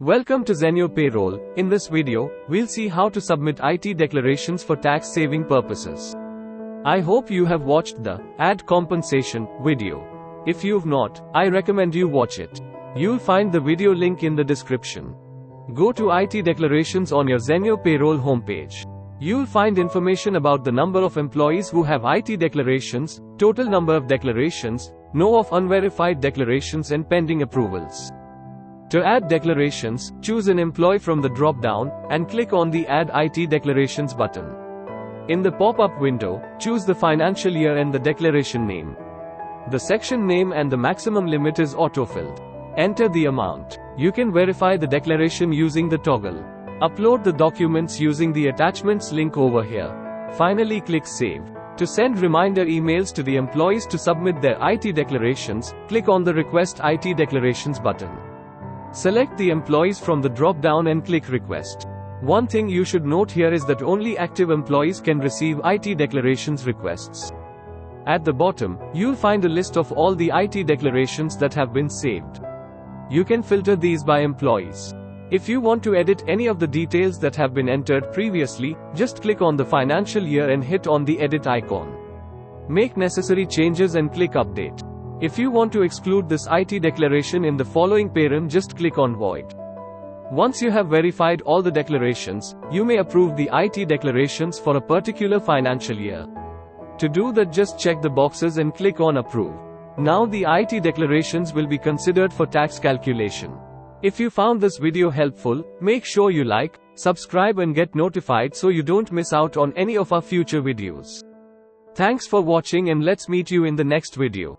Welcome to Zenyo Payroll. In this video, we'll see how to submit IT declarations for tax saving purposes. I hope you have watched the add compensation video. If you've not, I recommend you watch it. You'll find the video link in the description. Go to IT declarations on your Zenyo Payroll homepage. You'll find information about the number of employees who have IT declarations, total number of declarations, no of unverified declarations and pending approvals. To add declarations, choose an employee from the drop-down, and click on the Add IT Declarations button. In the pop-up window, choose the financial year and the declaration name. The section name and the maximum limit is auto-filled. Enter the amount. You can verify the declaration using the toggle. Upload the documents using the attachments link over here. Finally, click Save. To send reminder emails to the employees to submit their IT declarations, click on the Request IT Declarations button. Select the employees from the drop-down and click Request. One thing you should note here is that only active employees can receive IT declarations requests. At the bottom, you'll find a list of all the IT declarations that have been saved. You can filter these by employees. If you want to edit any of the details that have been entered previously, just click on the financial year and hit on the edit icon. Make necessary changes and click Update. If you want to exclude this IT declaration in the following parent, just click on Void. Once you have verified all the declarations, you may approve the IT declarations for a particular financial year. To do that, just check the boxes and click on Approve. Now the IT declarations will be considered for tax calculation. If you found this video helpful, make sure you like, subscribe and get notified so you don't miss out on any of our future videos. Thanks for watching and let's meet you in the next video.